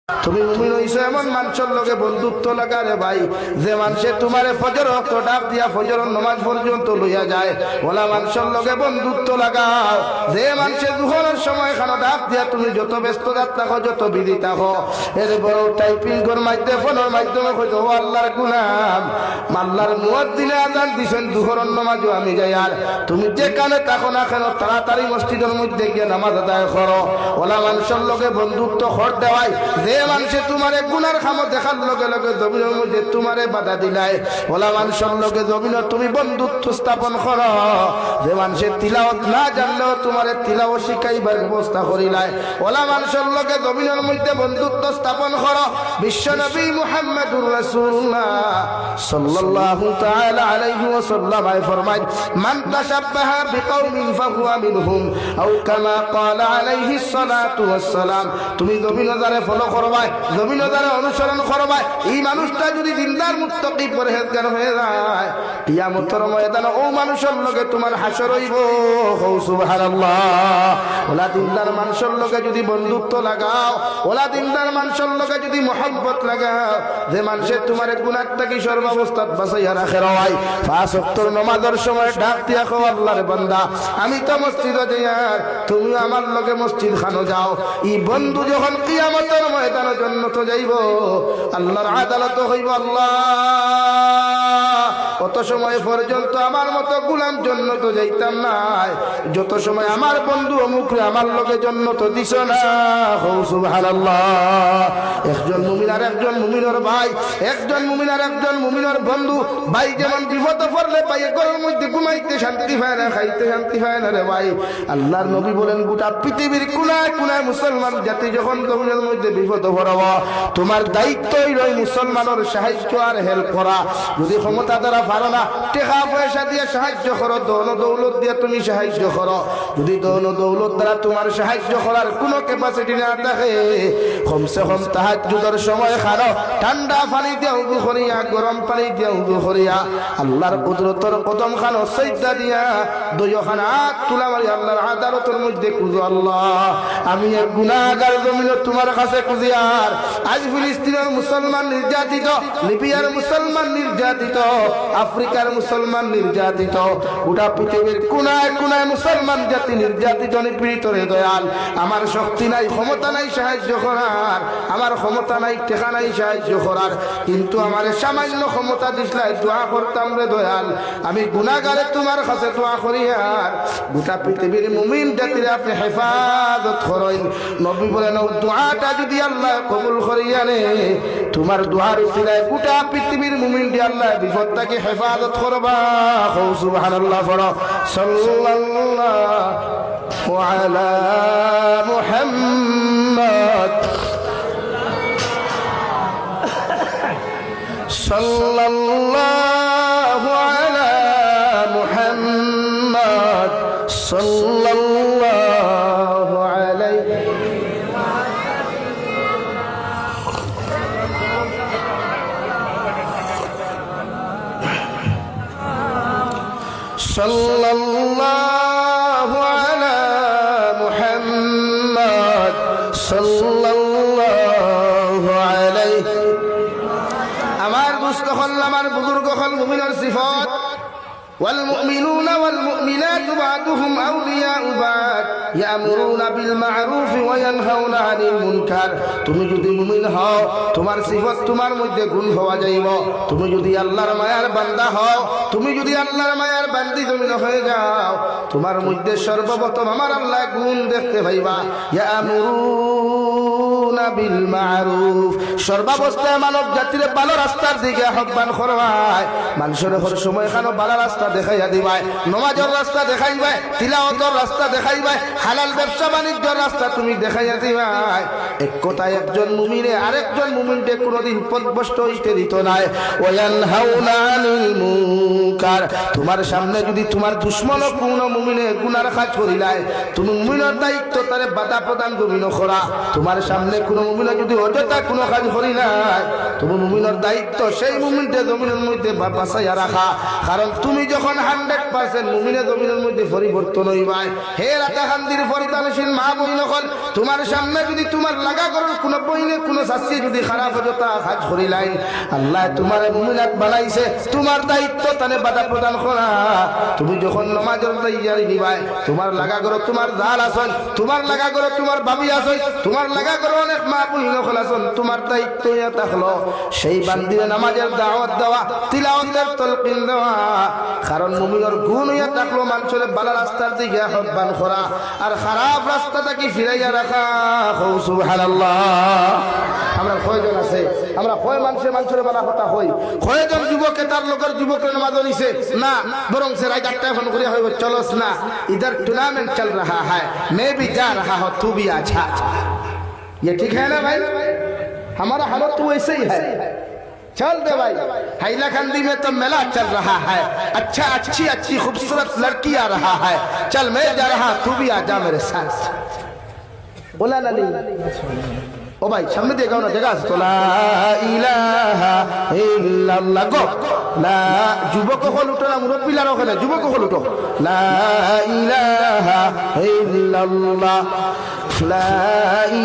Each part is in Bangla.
তুমি মুমিন হইছো এমন মানুষের লগে বন্ধুত্ব লাগা রে ভাই, যে মানুষে তোমারে ফজর ওয়াক্ত ডাক দিয়া ফজরের নামাজ পর্যন্ত লইয়া যায়, ওলা মানুষের লগে বন্ধুত্ব লাগাও। যে মানুষে দুহরের সময় খানো ডাক দিয়া তুমি যত ব্যস্ততা থাকো, যত বিধি থাকো, এর বড় টাইপিং কর মাধ্যমে ফোনের মাধ্যমে কইতো ও আল্লাহর গুলাম, আল্লাহর মুয়াজ্জিনে আযান দিছেন দুহরের নামাজও আমি যাই। আর তুমি যেখানে থাকো না কেন তাড়াতাড়ি মসজিদের মধ্যে গিয়ে নামাজ আদায় করো। ওলা মানুষের লগে বন্ধুত্ব কর দেওয়াই। যে মানুষে তোমারে গুনার খামো দেখার লগে লগে জমিনের মধ্যে তোমারে বাধা দিলাই, ওলা মানুষের লগে জমিন তুমি বন্ধুত্ব স্থাপন করো। যে মানুষে তিলাওয়াত না জানলেও তোমারে তিলাওয়াত শিখাইবার ব্যবস্থা করিলাই, ওলা মানুষের লগে জমিনের মধ্যে বন্ধুত্ব স্থাপন করো। বিশ্বনবী মুহাম্মদুর রাসূলুল্লাহ সাল্লাল্লাহু তাআলা আলাইহি ওয়াসাল্লাম ফরমায়, মান তাশাব্বাহা বিকওমিন ফাহুয়া মিনহুম আও কামা ক্বালা আলাইহিস সালাতু ওয়াস সালাম। তুমি জমিনে যারে ফলো করবাই, জমিনে যারা অনুসরণ করবাই, এই মানুষটা যদি দিনদার মুত্তাকি পরহেজগার হয়ে যায়, কিয়ামতের ময়দানে ও মানুষের লগে তোমার হাসর হইব। সুবহানাল্লাহ। ওলা দিনদার মানুষের লগে যদি বন্ধুত্ব লাগাও, ওলা দিনদার মানুষের লগে যদি মহব্বত লাগাও, যে মানুষের তোমার গুনাহ থেকে সর্বাবস্থাত বাঁচাইয়া রাখে রয়, পাঁচ ওয়াক্তের নামাজের সময় ডাক দিয়া কও আল্লাহর বান্দা আমি তো মসজিদে যাই, আর তুমি আমার লগে মসজিদ খানো যাও। এই বন্ধু যখন কিয়ামতের ময়দানে জন্নত যাইব, আল্লাহর আদালত হইব, আল্লাহ কত সময় পর্যন্ত আমার মতো গুলাম জন্নত যাইতাম না, যত সময় আমার বন্ধু অমুকরে আমার লগে জন্নত দিছ না। সুবহানাল্লাহ। একজন মুমিন আর একজন মুমিনের ভাই, একজন মুমিন আর একজন মুমিনের বন্ধু। ভাই যেমন বিপদে পড়লে ভাই ঘরের মধ্যে ঘুমাইতে শান্তি পায় না, খাইতে শান্তি পায় না রে ভাই। আল্লাহর নবী বলেন গোটা পৃথিবীর কোনায় কোনায় মুসলমান জাতি যখন জমিনের মধ্যে বিপদে পড়ব, তোমার দায়িত্বই রয় মুসলমানের সাহায্য আর হেল্প করা। যদি ক্ষমতা দ্বারা পারো না, টাকা পয়সা দিয়ে সাহায্য করো, ধন দৌলত দিয়ে তুমি সাহায্য করো। যদি ধন দৌলত দ্বারা তোমার সাহায্য করার কোনো ক্যাপাসিটি না থাকে, কমসে কম তাহাজ্জুদের সময় খানো, ঠান্ডা পানি দিয়ে উযু করিয়া, গরম পানি দিয়ে উযু করিয়া, আল্লাহর কুদরতের কদম খানো সাজদা দিয়া, দুইখান হাত তুলা মারি আল্লাহর আদালতের মধ্যে কুজো, আল্লাহ আমি এক গুনাহগার জমিনে তোমার কাছে কুজি। আর আজ ফিলিস্তিনের মুসলমান নির্যাতিত, লিবিয়ার মুসলমান নির্যাতিত, আফ্রিকার মুসলমান নির্যাতিত, গোটা পৃথিবীর কোনায় কোনায় মুসলমান জাতি নির্যাতিত নিপীড়িত রে দয়াল। আমার শক্তি নাই, ক্ষমতা নাই সাহায্য করার, আমার ক্ষমতা নাই, টেকা নাই সাহায্য করার, কিন্তু আমার সামান্য ক্ষমতা দিসলাই দোয়া করতাম রে দয়াল। আমি গুনাহগারে তোমার কাছে দোয়া করি, আর গোটা পৃথিবীর মুমিন জাতির আপনি হেফাজত করেন। নবী বলেন ও দোয়াটা যদি আল্লাহ কবুল করিয়া নে, তোমার দোয়ার উসিলায় গোটা পৃথিবীর মুমিন দিয়ে আল্লাহ বিপদ থেকে হেফাজত করবা। সুবহানাল্লাহ। পড়ো সাল্লাল্লাহু আলা মুহাম্মদ সাল্লাল্লাহু আলা মুহাম্মদ সাল্লাল্লাহু আলাইহি সাল্লাল্লাহু আলা মুহাম্মদ সাল্লাল্লাহু আলাইহি। আমার দুস্থ হল, আমার বুজুর্গ হল মুমিনের সিফাত, والمؤمنون والمؤمنات بعضهم أولياء بعض يأمرون بالمعروف وينهون عن المنكر। তুমি যদি মুমিন হও, তোমার সিফত তোমার মধ্যে গুণ হওয়া যাইব। তুমি যদি আল্লাহর মায়ার বান্দা হও, তুমি যদি আল্লাহর মায়ার বান্দি তুমি হয়ে যাও, তোমার মধ্যে সর্বপ্রথম আমার আল্লাহ গুণ দেখতে পাইবা। ইয়ামুরুনা বিল মারুফ, সর্বাবস্থায় মানব জাতির ভালো রাস্তার দিকে আহ্বান করবায়। মানুষের হর সময় খানো ভালো রাস্তা দেখাইয়া দিবাই, নমাজের রাস্তা দেখাইবাই, তিলাওয়াতের রাস্তা দেখাইবাই, হালাল ব্যবসা বাণিজ্যের রাস্তা তুমি দেখাইয়া দিবাই। এক কথায় একজন মুমিনে আরেকজন মুমিনকে কোনোদিন পথভ্রষ্ট হইতে দিত নাই। ওয়ায়ানহাউনা আনিল মুনকার, তোমার সামনে যদি তোমার দুশমন কোন মুমিনে গুনার কাজ করিলাই, তুমি মুমিনের দায়িত্ব তারে বাধা প্রদান করিনো করা। তোমার সামনে কোনো মুমিনা যদি অযথা কোনো কাজ করি নাই, তুমি মুমিনের দায়িত্ব সেই মুমিনকে জমিনের মধ্যে বাঁচাইয়া রাখা। কারণ তুমি যখন 100% মুমিনে জমিনের মধ্যে পরিবর্তন হইবাই, হে রাতাকান্দির পর্দানশীল মা বই নকল, তোমার সামনে যদি তোমার লাগা করার কোনো বইনে কোনো শাস্তি যদি খারাপ অযথা কাজ করিলাই, আল্লাহ তোমার মুমিনাত বানাইছে, তোমার দায়িত্ব তানে বাধা প্রদান করা। তুমি যখন নামাজের তৈয়ারি নিবাই, তোমার লাগা করো তোমার জাল আসন, তোমার লাগা করো তোমার ভাবি আসন, তোমার লাগা করো অনেক মা বই নকল আসন, তোমার দায়িত্ব ইয়া থাকলো সেই বান্দিরে নামাজের দাওয়াত দেওয়া, তিলাওয়াতের তালকিন দেওয়া। কারণ মুমিনের গুণ ইয়া থাকলো মানুষের ভালো রাস্তার দিকে আহ্বান করা আর খারাপ রাস্তা থেকে ফিরাইয়া রাখা। সুবহানাল্লাহ। আমরা কয়জন আছে, আমরা কয় মানুষের ভালো কথা হই, কয়জন যুবকে তার লোকের যুবকের নামাজ নিছে না, বরং সে রাত 8টায় ফোন করে হইব চলোস না, इधर टूर्नामेंट चल रहा है, मैं भी जा रहा हूं, तू भी अच्छा। ये ठीक है ना भाई? हमारा हालत तो वैसे ही है। चल दे भाई, हैलाकंदी में तो मेला चल रहा है, अच्छा अच्छी अच्छी खूबसूरत लड़की आ रहा है, चल मैं जा रहा, तू भी आ जा मेरे साथ। बोला ना नहीं? ओ भाई सामने देखो ना, जगह तो ला इलाहा इल्लाल्लाह गो, ला যুবক হল উঠো না, মুরব্বিলার ওখানে যুবক হল উঠো, লা ইলাহা ইল্লাল্লাহ, লা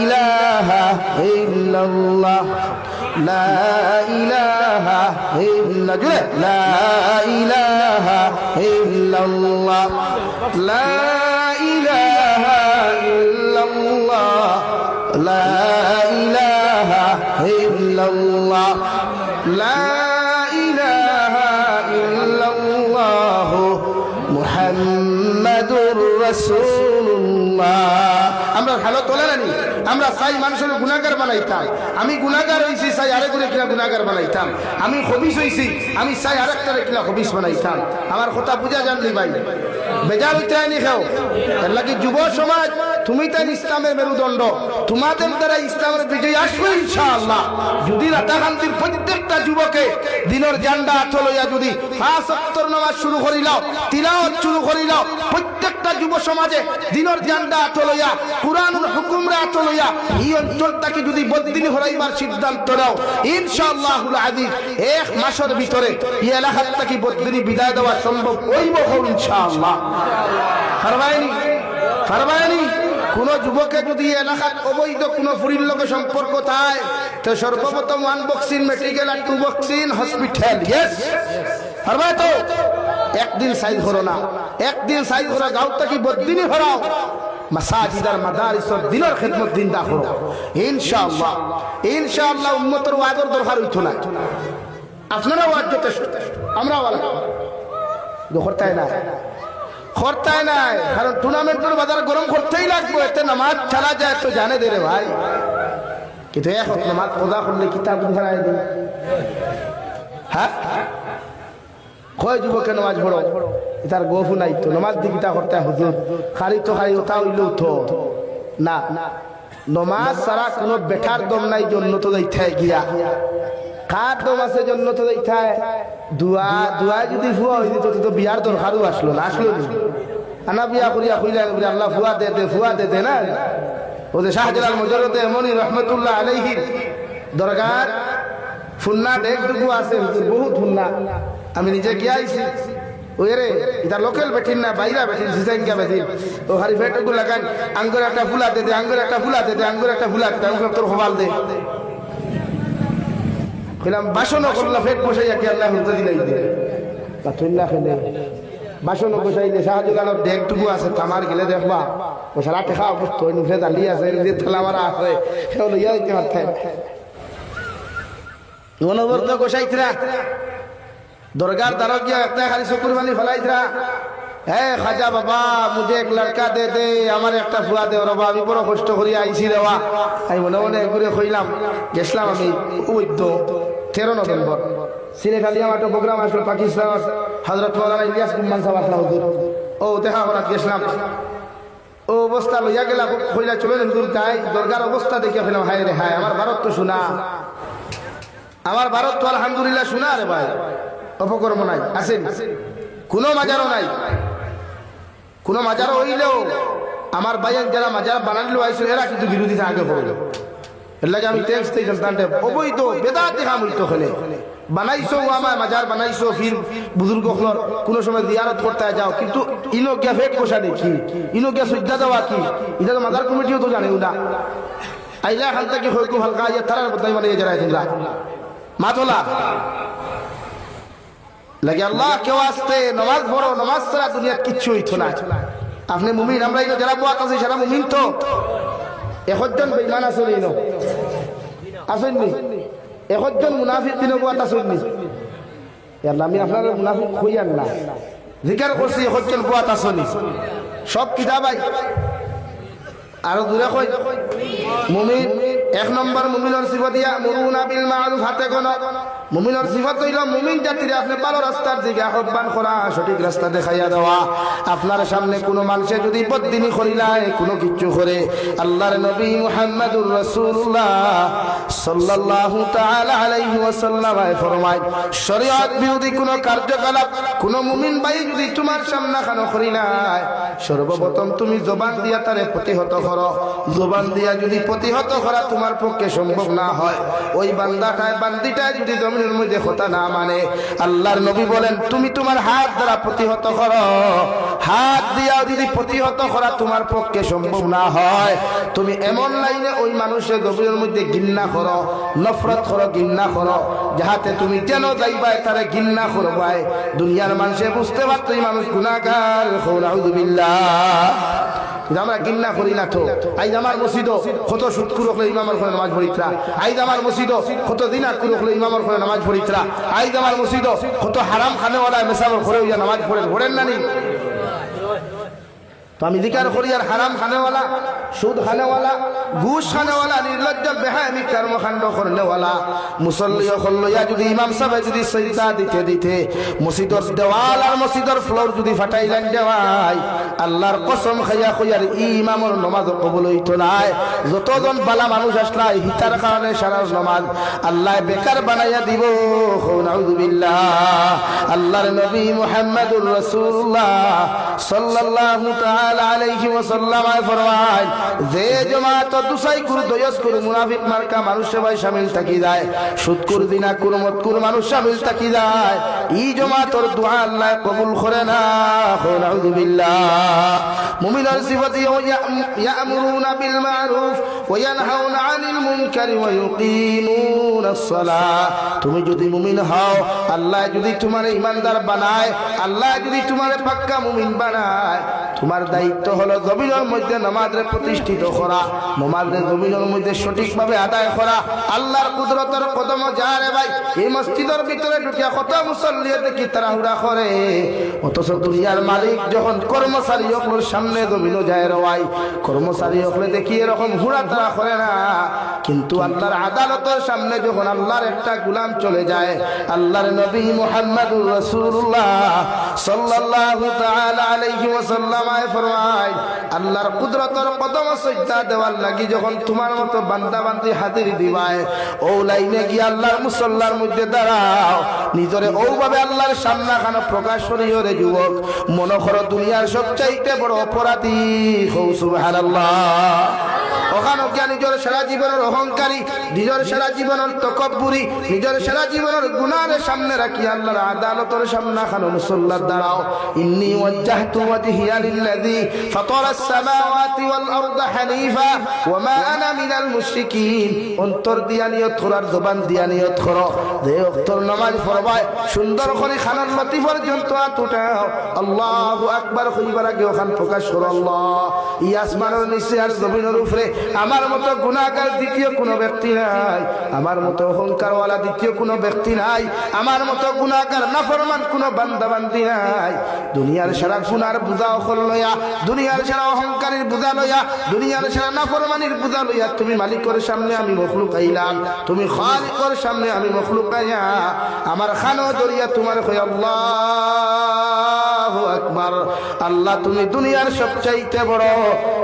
ইলাহা ইল্লাল্লাহ, লা ইলাহা ইল্লা জুড়ে, লা ইলাহা ইল্লাল্লাহ, লা ইলাহা ইল্লাল্লাহ, লা ইলাহা ইল্লাল্লাহ, লা ইলাহা ইল্লাল্লাহ মুহাম্মাদুর রাসূলুল্লাহ। আমরা ভালো তোলা নানি, আমরা চাই মানুষের গুনাহগার বানাইতাম, আমি গুনাহগার হইছি চাই আরেক করে কিনা গুনাহগার বানাইতাম, আমি খবিস হইছি আমি চাই আরেকটারে কিনা খবিস বানাইতাম। আমার কথা বুঝা জানলি ভাই, বেজার হইতে আইনি খাও। এর লাগি যুব সমাজ তুমি তাই ইসলামের মেরুদণ্ড, তোমাদের দ্বারা ইসলামের বিজয় আসবে ইনশাআল্লাহ। যদি রাতাকান্দির প্রত্যেকটা যুবকে দিনের জান্ডা হাতে লইয়া যদি 5 ওয়াক্ত নামাজ শুরু করিলাও, তিলাওয়াত শুরু করিলাও, প্রত্যেকটা যুব সমাজে দিনের জান্ডা হাতে লইয়া কুরআনুল হুকুমরা হাতে লইয়া এই অঞ্চলটাকে যদি বদদিনী হরাইবার সিদ্ধান্ত নাও, ইনশাআল্লাহুল আযীজ 1 মাসের ভিতরে এই এলাকাটাকে বদদিনী বিদায় দেওয়া সম্ভব হইব ইনশাআল্লাহ। ফারবাইনি কোন যুবকে যদি এলাকাত অবৈধ কোন ফুরির লোক সম্পর্ক থাকে, তো সর্বপ্রথম 1 বক্সিং মেডিকেল আর 2 বক্সিং হসপিটাল। ইয়েস ফারবাই তো একদিন সাইজ করো না, একদিন সাইজ করো, গাঁওটা কি বদদিনী হরাও, মাসাজিদ আর মাদারিস দিনের খিদমত দিনদা করো ইনশাআল্লাহ। ইনশাআল্লাহ উম্মতের ওয়াজের দরকার হইতো না, আপনারা ওয়াজ যথেষ্ট, আমরা ওয়ালা করতেই না, করতেই নাই। কারণ টুর্নামেন্টের বাজার গরম করতেই লাগবে, এতে নামাজ চালা যায় তো জানে দে রে ভাই। কিন্তু এখন নামাজ পূজা করলে কিতাব ধরাই দিই, হ্যাঁ কয় যুবকে নামাজ পড়ো, তার গফু নাই তো নামাজ দিকিতা করতে হুজুর খালি তো খালি ওটা হইল উঠো না, নমাজ ছাড়া কোনো বেঠার দম নাই জন্য তো যাইতে গিয়া, কার দম আছে জন্য তো যাইতে দুয়া দুয়া যদি ফুয়া হয়ে দিত তো বিয়ার দরকারও আসলো না, আসলো না। আনা বিয়া করিয়া কইলা আল্লাহ ফুয়া দে দে, ফুয়া দে দে না। ওদের শাহজালাল মুজাররদে এমনি রহমতুল্লাহ আলাইহি দরগার ফুন্না দেখটুকু আছে, বহুত ফুন্না। আমি নিজে গিয়ে আইছি, ওই রে এটা লোকাল বেঠিন না, বাইরা বেঠিন, সিজাইন কা বেঠিন, ও হারি ফেটুকু লাগান, আঙ্গুর একটা ফুলা দে দে, আঙ্গুর একটা ফুলা দে দে, আঙ্গুর একটা ফুলা দে, আঙ্গুর তোর খোবাল দে। কইলাম বাসনও করলা ফেট বসাইয়া কি আল্লাহ হুজুর দিলাই দে কাতুল্লাহ খেলে বাসনও বসাইলে শাহজালালের দেখটুকু আছে, তামার গেলে দেখবা ও সারা টাকা অবস্থ নুফে দালি আছে, যে থালা মারা আছে সেও লইয়া দিতে পারতেন। অনবরত গোসাইতরা दरगार दारो गया खाली शुक्रबानी फैलाइतरा, हे खाजा बाबा मुझे एक लड़का दे दे, আমার একটা ফুয়া দে রবা, আমি বড় কষ্ট করি আইছি দেওয়া। আমি মনে মনে ঘুরে কইলাম, গেছিলাম আমি ওই তো 13 নভেম্বর সিলেটালি আমার একটা প্রোগ্রাম আসলো পাকিস্তান, হযরত মাওলানা ইলিয়াস গুম্মান সাহেব আসলা হুজুর, ও দেখা করাত গেছিলাম। ও অবস্থা লইয়া গেলা কইলা চলেন হুজুর যাই, দরগার অবস্থা দেখে ফেলাম, হায় রে হায়, আমার ভারত তো শোনা, আমার ভারত তো আলহামদুলিল্লাহ শোনা রে ভাই, অপকর্ম নাই আসেন, কোনো মাজারও নাই, কোনো মাজারও হইলেও আমার ভাইয়ের যারা মাজার বানাইলো আইসো এরা কিন্তু বিরোধিতা আগে করলো, এর লাগে আমি টেক্সট দিই জানতে অবৈধ বেদাতি কাম হইতো ওখানে বানাইছো আমার মাজার বানাইছো ফির বুজুর্গ হলর কোনো সময় জিয়ারত করতে যাও কিন্তু ইনো গিয়া ফেক পোষা দেখি ইনো গিয়া সুজা দেওয়া কি এটা তো মাজার কমিটিও তো জানে না আইলা খান থেকে হয়তো হালকা ইয়া তারার বদলাই মানে জড়াই দিলা মাতলা লাগে আল্লাহ কে ওয়াস্তে নামাজ পড়ো নামাজ ছাড়া দুনিয়ার কিচ্ছু হইতো না আপনি মুমিন আমরা এই যারা বুয়াত আছে সারা মুমিন তো একজন বেঈমান আসেন ইনো আসেননি একজন মুনাফিক দিন বুয়াত আসেননি আল্লাহ আমি আপনার মুনাফিক হইয়ান না জিকির করছি একজন বুয়াত আসেনি সব কিতাবাই আর দূরে কই মুমিন এক নম্বর মুমিনের সিফাত ইয়ামুরুনা বিল মারুফ হাতে কোন মুমিনের সিফাত হইল মুমিন জাতিরে আপনি ভালো রাস্তার দিকে আহ্বান করা সঠিক রাস্তা দেখাইয়া দেওয়া আপনার সামনে কোনো মানুষে যদি বদদিনী করিলায় কোনো কিচ্ছু করে আল্লাহর নবী মুহাম্মদুর রাসূলুল্লাহ সাল্লাল্লাহু তাআলা আলাইহি ওয়াসাল্লাম ফরমায় শরীয়ত বিরোধী কোনো কার্যকলাপ কোনো মুমিন ভাই যদি তোমার সামনে খানো করিলায় সর্বপ্রথম তুমি জবান দিয়া তারে প্রতিহত করো জবান দিয়া যদি প্রতিহত করা তোমার পক্ষে সম্ভব না হয় ওই বান্দাটায় বান্দিটায় যদি জমিনের মধ্যে কথা না মানে আল্লাহর নবী বলেন তুমি তোমার হাত দ্বারা প্রতিহত করো হাত দিয়া যদি প্রতিহত করা তোমার পক্ষে সম্ভব না হয় তুমি এমন লাইনে ওই মানুষের জমিনের মধ্যে ঘৃণা করো নফরত করো ঘৃণা করো যাহাতে তুমি যেন যাইবাই তারে ঘৃণা করবাই দুনিয়ার মানুষে বুঝতে পারতো এই মানুষ গুনাহগার নাউযুবিল্লাহ আমরা গিন্না করি না তো আইজ আমার মসজিদ কত সুৎকুর হলে ইমামের ঘরে নামাজ পড়িতরা আইজ আমার মসজিদ কত দিনাকুর হলে ইমামের ঘরে নামাজ পড়িতরা আইজ আমার মসজিদ কত হারাম খানেওয়ালা মেসামের ঘরে নামাজ পড়েন ঘোরেন না নি তো আমি জিকার করি আর হারাম খানেওয়ালা সুদ খানেওয়ালা ঘুষ খানেওয়ালা নির্লজ্জ বেহায়ামি কর্মকাণ্ড করনেওয়ালা মুসল্লি হল্লইয়া যদি ইমাম সাহেব যদি সজদা দিতে দিতে মসজিদের দেওয়াল আর মসজিদের ফ্লোর যদি ফাটাইলেন দেওয়াই আল্লাহর কসম খাইয়া কইয়ার ইমামর নামাজ কবুল হইতো না যতজন বালা মানুষ আসলাই হিতার কারণে সারা নামাজ আল্লাহ বেকার বানাইয়া দিব নাউযুবিল্লাহ আল্লাহর নবী মুহাম্মদুর রাসূলুল্লাহ সাল্লাল্লাহু তাআলা আলাইহি ওয়াসাল্লাম ফরমায় যে জামাত দুসাই কুর দয়স কুর মুনাফিক মার্কা মানুষ সবাই শামিল থাকি যায় সুদকুর দিনাকুর মতকুর মানুষ শামিল থাকি যায় এই জামাতর দোয়া আল্লাহ কবুল করে না নাউযুবিল্লাহ মুমিনের সিফাত ইয়ামুরুনা বিল মারুফ ওয়া ইয়ানহাউনা আনিল মুনকারি ওয়া ইউকিমুনাস সালাহ তুমি যদি মুমিন হও আল্লাহ যদি তোমার ঈমানদার বানায় আল্লাহ যদি তোমার পাক্কা মুমিন বানায় তোমার দায়িত্ব হলো জমিনের মধ্যে নামাজে প্রতিষ্ঠিত করা নামাজে জমিনের মধ্যে সঠিকভাবে আদায় করা আল্লাহর কুদরতের কদম যারে ভাই এই মসজিদের ভিতরে ঢুকিয়া কত মুসল্লি দেখি তাড়াহুড়া করে অথচ দুনিয়ার মালিক যখন কর্মচারী হকলের সামনে জমিনও যায় রওয়াই কর্মচারী হকলে দেখি এরকম হুড়া তাড়া করে না কিন্তু আল্লাহর আদালতের সামনে যখন আল্লাহর একটা গোলাম চলে যায় আল্লাহর নবী মুহাম্মদুর রাসূলুল্লাহ সাল্লাল্লাহু তাআলা আলাইহি ওয়াসাল্লাম ফরমায় আল্লাহর কুদরতের কদম সজদা দেওয়ার লাগি যখন তোমার মতো বান্দা বান্দি হাজির দিবায় ও লাইনে গিয়ে আল্লাহর মুসল্লার মধ্যে দাঁড়াও নিজরে ওভাবে আল্লাহর সামনে খানো প্রকাশ করিও রে যুবক মনে করো দুনিয়ার সবচাইতে বড় অপরাধী হও সুবহানাল্লাহ ওখানে নিজের সারা জীবনের অহংকারী নিজের সারা জীবনের তকব্বুরি নিজের সারা জীবনের গুনাহের সামনে রাখি আল্লাহর আদালতের সামনে খানো মুসল্লার দাঁড়াও ইন্নী ওয়াজ্জাহতু ওয়াজহিয়া লিল্লাযী ফাতারাস সামাওয়াতি ওয়াল আরদা হানিফা ওয়া মা আনা মিনাল মুশরিকিন অন্তর দিয়া নিয়ত করার জবান দিয়া নিয়ত করো যে ওয়াক্তর নামাজ পড়বায় সুন্দর করে খানার লতি পর্যন্ত হাত উঠাও আল্লাহু আকবার কইবার আগে ওখান প্রকাশ করো আল্লাহ এই আসমানের নিচে আর জমিনের উপরে আমার মতো গুনাহগার দ্বিতীয় কোনো ব্যক্তি নাই আমার মতো অহংকারওয়ালা দ্বিতীয় কোনো ব্যক্তি নাই আমার মতো গুনাহগার নাফরমান কোনো বান্দা বান্দি নাই দুনিয়ার সারা গুনার বোঝা অকল লইয়া দুনিয়ার সারা অহংকারের বোঝা লইয়া দুনিয়ার সারা নাফরমানির বোঝা লইয়া তুমি মালিকের সামনে আমি মখলুক আইলাম তুমি খালিকের সামনে আমি মখলুক আইয়া আমার খানো দরিয়া তোমার কই আল্লাহু আকবার আল্লাহ তুমি দুনিয়ার সবচাইতে বড়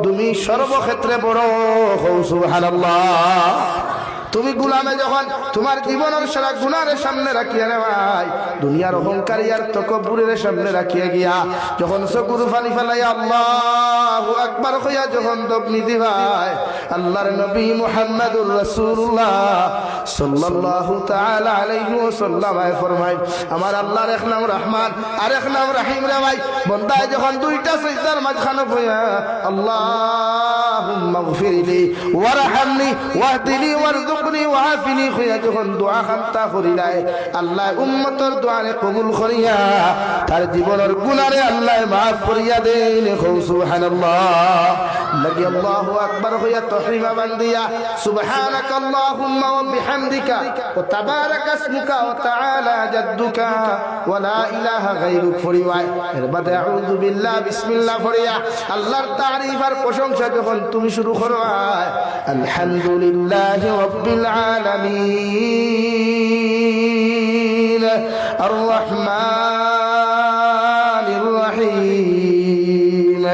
তুমি সর্বক্ষেত্রে বড় সুবহানাল্লাহ তুমি গুলামে যখন তোমার জীবনের সারা গুনার সামনে রাখিয়া রে ভাই, দুনিয়ার অহংকারী আর তকব্বুরের সামনে রাখিয়া গিয়া যখন চকুর পানি ফেলাইয়া আল্লাহু আকবার কইয়া যখন দবনি দিবাই, আল্লাহর নবী মুহাম্মদুর রাসূলুল্লাহ সাল্লাল্লাহু তাআলা আলাইহি ওয়াসাল্লাম ফরমায়, আমার আল্লাহর এক নাম রহমান আর এক নাম রহিম রে ভাই। বান্দায় যখন দুইটা সিজদার মাঝখানে বইয়া আল্লাহুম্মা গফিরলি ওয়ারহামনি ওয়াহদিনি ওয়ারযুকনি ওয়াআফিনি কইয়া যখন দোয়া খান্তা করিলাই, আল্লাহ উম্মতের দোয়ারে কবুল করিয়া তার জীবনের গুনাহরে আল্লাহ মাফ করিয়া দেন। সুবহানাল্লাহ লাগি আল্লাহু আকবার কইয়া তাহরিমা বান্দিয়া সুবহানাকাল্লাহুম্মা ওয়া বিহামদিকা ওয়া তাবারাকা ইসমুকা ওয়া তাআলা জাদ্দুকা ওয়া লা ইলাহা গায়রুক ফরিওয়ায় এর বাদে আউযু বিল্লাহ বিসমিল্লাহ ফরিয়া আল্লাহর তারিফ আর প্রশংসা যখন তুমি শুরু করো, আলহামদুলিল্লাহি রাব্বিল আলামিন আর রহমানির রহিম,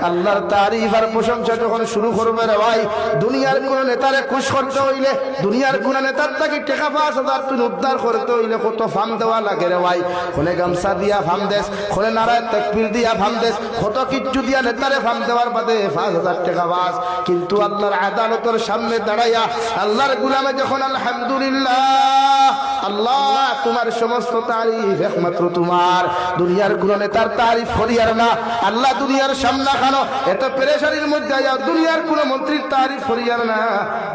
আল্লাহর তারিফ আর প্রশংসা যখন শুরু করবে রে ভাই, দুনিয়ার কোন নেতারে খুশ করতে হইলে, দুনিয়ার কোন নেতার তাকে টাকা ৫,০০০ তুমি উদ্ধার করতে হইলে কত ফাম দেওয়া লাগে রে ভাই। কোনে গামছা দিয়া ফাম দেশ, কোনে নারায় তাকবীর দিয়া ফাম দেশ, কত কিচ্ছু দিয়া নেতারে ফাম দেওয়ার বাদে ৫,০০০ টাকা বাস। কিন্তু আল্লাহর আদালতের সামনে দাঁড়াইয়া আল্লাহর গুলামে যখন আলহামদুলিল্লাহ আল্লাহ তোমার সমস্ত তারিফ একমাত্র তোমার, দুনিয়ার কোন নেতার তারিফ করিয়ার না আল্লাহ, দুনিয়ার সামনা খানো এত পেরেশানির মধ্যে যাও, দুনিয়ার কোন মন্ত্রীর তারিফ করিয়ার না,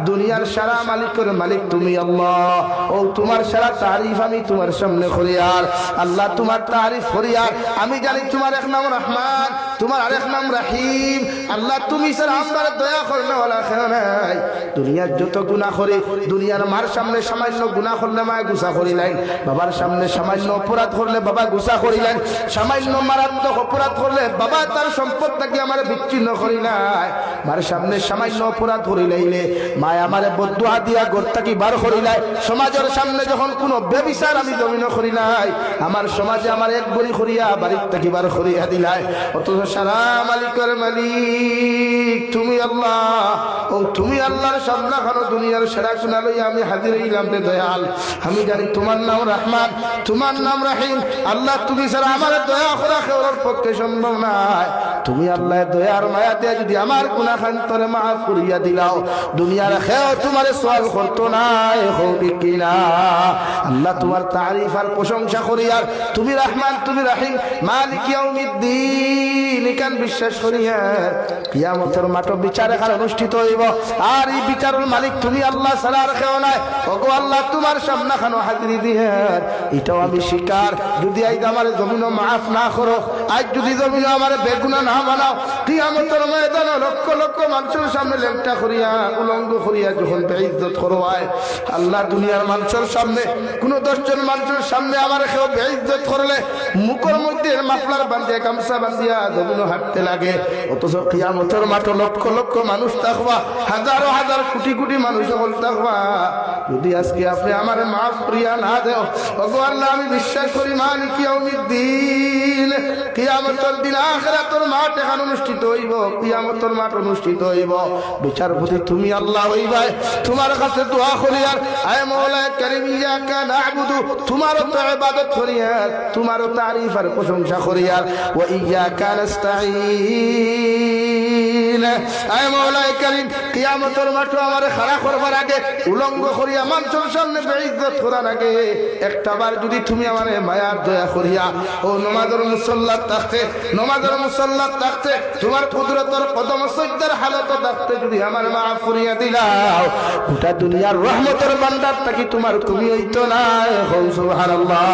দুনিয়ার সারা মালিকের মালিক তুমি আল্লাহ, ও তোমার সারা তারিফ আমি তোমার সামনে করিয়ার আল্লাহ, তোমার তারিফ করিয়ার আমি জানি তোমার এক নাম রহমান, তোমার আরেক নাম রহিম। আল্লাহ তুমি স্যার আমার দয়া করলে ওলা কেন নাই, দুনিয়ার যত গুনাহ করে, দুনিয়ার মার সামনে সামান্য গুনাহ করলে মায় গুসা করিলেন, বাবার সামনে সামান্য অপরাধ করলে বাবা গুসা করিলেন, সামান্য মারাত্মক অপরাধ করলে বাবা তার সম্পদটাকে আমার বিচ্ছিন্ন করিলাই, মার সামনে সামান্য অপরাধ করিলাইলে মায় আমারে বদদুয়া দিয়া ঘরটাকে বার করিলাই, সমাজের সামনে যখন কোনো বেবিচার আমি জমিন করিলাই, আমার সমাজে আমার এক বড়ি করিয়া বাড়ির থেকে বার করিয়া দিলাই, অথচ সারা মালিকের মালিক তুমি আল্লাহ, ও তুমি আল্লাহর সামনা খানো দুনিয়ার সেরা গুনাহ লইয়া আমি হাজির হইলাম রে দয়াল, আমি জানি তোমার নাম রহমান, তোমার নাম রহিম, আল্লাহ তুমি ছাড়া আমার দয়া করা কেউর পক্ষে সম্ভব নাই, তুমি আল্লাহ দয়ার মায়া দিয়ে যদি আমার গুনাহ খান্তরে মাফ করিয়া দিলাও, দুনিয়ার কেউ তোমারে সওয়াল করতো নাই, হবি কিনা আল্লাহ তোমার তারিফ আর প্রশংসা করিয়ার তুমি রহমান তুমি রহিম মালিক ইয়াউমিদ্দিন ইকান বিশ্বাস করিয়া কিয়ামতের মাঠ বিচার এখানে অনুষ্ঠিত হইব, আর এই বিচারের মালিক তুমি আল্লাহ ছাড়া আর কেউ নাই, ওগো আল্লাহ তোমার সামনে খানো হাজিরি দিয়ে এটাও আমি স্বীকার, যদি আজ আমার জমিন মাফ না করো, আজ যদি জমিন আমার বেগুনা না বানাও, কিয়ামতের ময়দানে লক্ষ লক্ষ মানুষের সামনে লেংটা করিয়া উলঙ্গ করিয়া যখন বেইজ্জত করো আল্লাহ, দুনিয়ার মানুষের সামনে কোন 10 জন মানুষের সামনে আমার কেউ বেইজ্জত করলে মুখের মধ্যে মাফলার বান্ধিয়া গামছা বান্ধিয়া জমিন হাঁটতে লাগে, অথচ কিয়ামতের মাঠে লক্ষ লক্ষ মানুষ থাকবা, হাজারো হাজার কোটি কোটি মানুষ সকল থাকবা, যদি আজকে আপনি আমার মাফ করিয়া না দেও, ওগো আল্লাহ আমি বিশ্বাস করি মালিক ইয়াউমিদ্দিন কিয়ামতের দিন আখিরাতের মাঠ এখন অনুষ্ঠিত হইব, কিয়ামতের মাঠ অনুষ্ঠিত হইব, বিচারপতি তুমি আল্লাহ হইবাই, তোমার কাছে দোয়া করি আর আয় মাওলা কারীম ইয়াকা না'বুদু তোমারও তো ইবাদত করি আর তোমারও তারিফ আর প্রশংসা করি আর ওয়া ইয়াকা নাস্তাঈন, আয় মাওলা কারীম কিয়ামতের মাঠে আমারে খাড়া করবার আগে উলঙ্গ করিয়া মানুষের সামনে বেইজ্জত করার আগে একটাবার যদি তুমি আমারে মায়ার দয়া করিয়া ও নামাজের মুসল্লাত থাকতে, নামাজের মুসল্লাত থাকতে তোমার কুদরতের কদম সজদার হালত থাকতে যদি আমার মাফ করিয়া দিলাও, গোটা দুনিয়ার রহমতের ভান্ডার থাকি তোমার কমি হইতো না, সুবহানাল্লাহ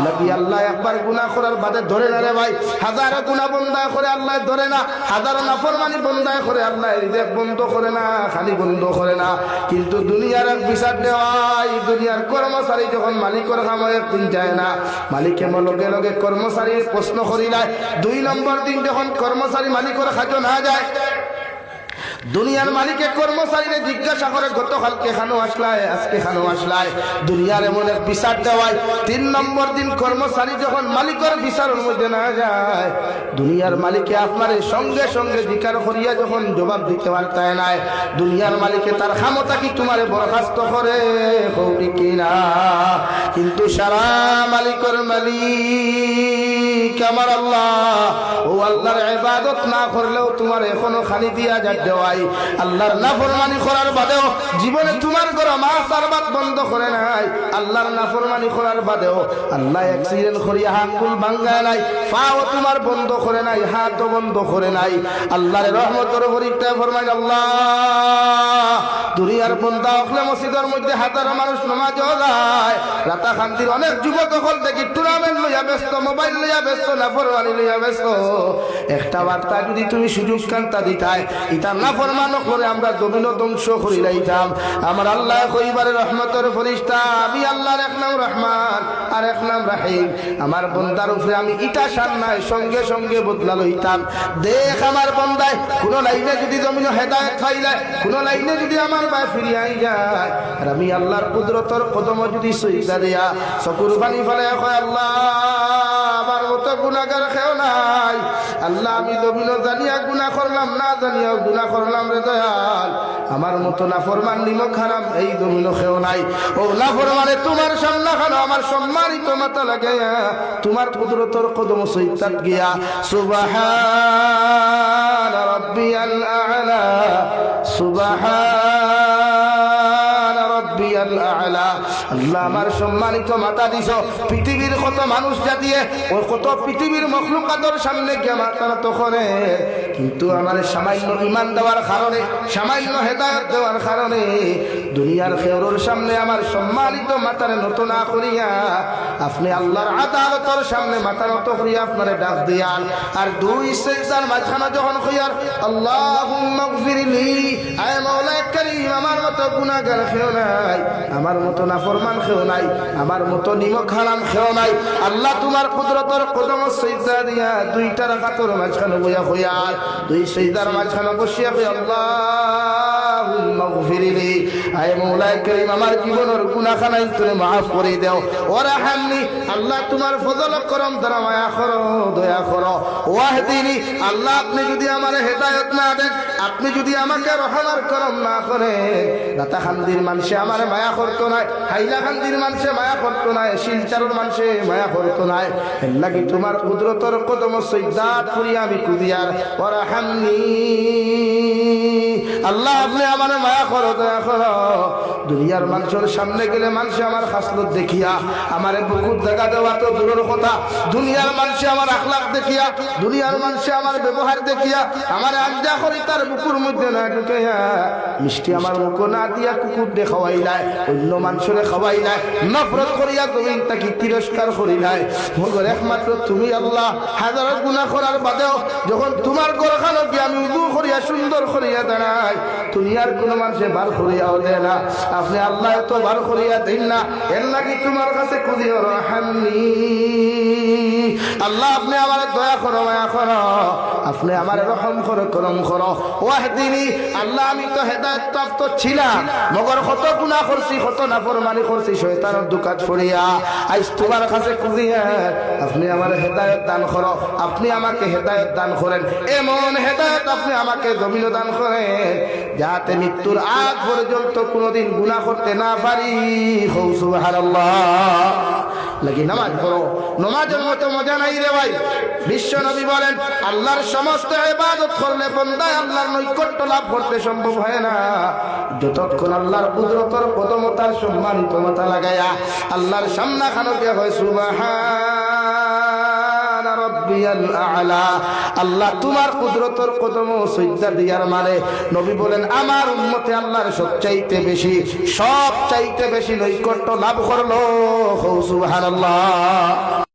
লাগি আল্লাহ একবার গুনাহ করার বাদে ধরে না রে ভাই, হাজারো গুনাহ বন্ধ করে আল্লাহ ধরে না, হাজারো নাফরমানি বন্ধ করে আল্লাহ রিজিক বন্ধ করে না, খালি বন্ধ করে না, কিন্তু দুনিয়ার এক বিচার দেওয়াই, দুনিয়ার কর্মচারী যখন মালিকের কামে একদিন যায় না, মালিকে লগে লগে কর্মচারীর প্রশ্ন করিলাই, 2 নম্বর দিন যখন কর্মচারী মালিকের খাজো না যায়, দুনিয়ার মালিকে কর্মচারীরে জিজ্ঞাসা করে গতকালকে খানো আসলায়, আজকে খানো আসলায়, দুনিয়ার এমন এক বিচার দেওয়ায় 3 নম্বর দিন কর্মচারী যখন মালিকের বিচারের মধ্যে না যায়, দুনিয়ার মালিকে আপনার সঙ্গে সঙ্গে জিকার করিয়া যখন জবাব দিতে পারতায় নাই, দুনিয়ার মালিকে তার ক্ষমতা কি তোমারে বরখাস্ত করে কৌরি কিনা। কিন্তু সারা মালিকের মালিক আমার আল্লাহ, ও আল্লাহর ইবাদত না করলেও তোমার এখনো খালি দিয়া যা দেওয়াই, আল্লাহর নাফরমানি করার বাদেও জীবনে তোমার ঘর মাছ আর ভাত বন্ধ করে নাই, আল্লাহর নাফরমানি করার বাদেও আল্লাহ অ্যাক্সিডেন্ট করিয়া হাঙ্গুল ভাঙ্গা নাই, পাও তোমার বন্ধ করে নাই, হাতও বন্ধ করে নাই। আল্লাহর রহমতের পরীক্ষা ফরমাই আল্লাহ দুনিয়ার বন্দা হলে মসজিদের মধ্যে হাজারো মানুষ নামাজও যায়, রাতা খান্তির অনেক যুবক হল দেখি টুর্নামেন্ট লইয়া ব্যস্ত, মোবাইল লইয়া ব্যস্ত, নাফরমানি লইয়া ব্যস্ত। একটা বার্তা যদি তুমি সুযোগ কান্তা দিতাই, ইতা নাফরমান করে আমরা জমিন ধ্বংস করি লাইতাম। আমার আল্লাহ কইবারে রহমতের ফেরেশতা, আমি আল্লাহর এক নাম রহমান আর এক নাম রাহিম, আমার বন্দার উপরে আমি ইটা শান নাই সঙ্গে সঙ্গে বদলা লইতাম। দেখ আমার বন্দায় কোন লাইনে যদি জমিন হেদায়েত পাইলে, কোন লাইনে যদি আমার ভাই ফিরিয়াই যায়, আর আমি আল্লাহর কুদরতর কদম যদি সইদা দেয়া চকুর পানি ফেলে কয় আল্লাহ আমার মতো গুনাহগার কেউ নাই, আল্লাহ আমি জমিন জানিয়া গুনাহ করলাম, না জানিয়াও গুনাহ করলাম রে দয়াল, আমার মতো নাফরমান নিমক হারাম এই জমিন কেউ নাই। ও নাফরমানে তোমার সামনে খানো আমার সম্মানিত মাথা লাগাইয়া তোমার কুদরতর কদম সইতাত গিয়া সুবহান রাব্বিয়াল আ'লা, সুবহান রাব্বিয়াল আ'লা। আল্লাহ আমার সম্মানিত মাথা দিছ, পৃথিবীর কত মানুষ জাতিয়ে ও কত পৃথিবীর মখলুকাতের সামনে গিয়ে মাথা নত করে, কিন্তু আমার সামান্য ঈমান দেওয়ার কারণে, সামান্য হেদায়েত দেওয়ার কারণে দুনিয়ার খেয়রের সামনে আমার সম্মানিত মাথার নত না করিয়া আপনি আল্লাহর আদালতের সামনে মাথা নত করিয়া আপনারে ডাক দিয়ান। আর দুই সিজদার মাঝখানে যখন কইয়ার আল্লাহুম্মা গফিরলি, আয় মাওলা কারীম আমার মতো গুনাহগার কেউ নাই, আমার মতো নাফরমান কেউ নাই, আমার মতো নিমক হারাম কেউ নাই, আল্লাহ তোমার কুদরতের কদম সিজদা দিয়া দুইটা রাকাতের মাঝখানে বইয়া কইয়ার, দুই সিজদার মাঝখানে বসিয়া কই আল্লাহুম্মা গফিরলি, আয় মাওলা কারীম আমার জীবনের গুনাহখানা তুমি মাফ করে দাও, ওয়ারহামনি আল্লাহ তোমার ফজল করম দ্বারা মায়া করো, দয়া করো, ওয়াহদিনি আল্লাহ আপনি যদি আমার হেদায়েত না দেন, আপনি যদি আমাকে রহমার করম না করেন, রাতা খান্দির মানুষে আমার মায়া করতো না, হাইলা খান্দির মানুষে মায়া করতো না, শিলচারের মানুষে মায়া করতো না, এর লাগি তোমার কুদরতর কদম সইদাত করিয়া আমি কুদিয়ার ওয়ারহামনি আল্লাহ আপনি আমার মায়া করো, দয়া করো। দুনিয়ার মানুষের সামনে গেলে মানুষ আমার খাসলত দেখিয়া আমার বুকুর জায়গা দেওয়া তো দূরের কথা, দুনিয়ার মানুষে আমার আখলাক দেখিয়া, দুনিয়ার মানুষে আমার ব্যবহার দেখিয়া আমার আজ্ঞা করি তার বুকুর মধ্যে না ঢুকাইয়া মিষ্টি আমার মুখ না দিয়া কুকুর দে খাওয়াই নাই, অন্য মানুষের খাওয়াই নাই, নফরত করিয়া তুমি তাকে তিরস্কার করি নাই। মগর একমাত্র তুমি আল্লাহ হাজার গুনাহ করার বাদেও যখন তোমার ঘরখানো গিয়ে আমি উদু করিয়া সুন্দর করিয়া দাঁড়াই, দুনিয়ার কোন মানুষে বার করিয়াও দেয় না, আপনি আল্লাহ তো বার করিয়া দিন না, এর লাগি তোমার কাছে খুঁজিও রহমানি আল্লাহ আপনি আমার দয়া করো, মায়া করো, আপনি আমার রহম করো, করম করো, ওয়াহদিনি আল্লাহ আমি তো হেদায়েত প্রাপ্ত ছিলাম, মগর কত গুনাহ করছি, কত নাফরমানি করছি, শয়তানের দুকাত ফড়িয়া আজ তোমার কাছে খুঁজিয়া আপনি আমার হেদায়েত দান করো, আপনি আমাকে হেদায়েত দান করেন, এমন হেদায়েত আপনি আমাকে জমিন দান করেন যাতে মৃত্যুর আগ পর্যন্ত কোনোদিন গুনাহ করতে না পারি। সুবহানাল্লাহ। লাগি নামাজ পড়ো, নামাজের মতো মজা নাই রে ভাই। বিশ্ব নবী বলেন আল্লাহর সমস্ত ইবাদত করলে বান্দা আল্লাহর নৈকট্য লাভ করতে সম্ভব হয় না যতক্ষণ আল্লাহর কুদরতের কদম তার সম্মানিত মাথা লাগায়া আল্লাহর সামনে খানকে হয় সুবহান রাব্বিয়াল আ'লা। আল্লাহ তোমার কুদরতের কদম সিজদা দিয়ার মানে নবী বলেন আমার উম্মতে আল্লাহর সবচাইতে বেশি নৈকট্য লাভ করলো। সুবহানাল্লাহ।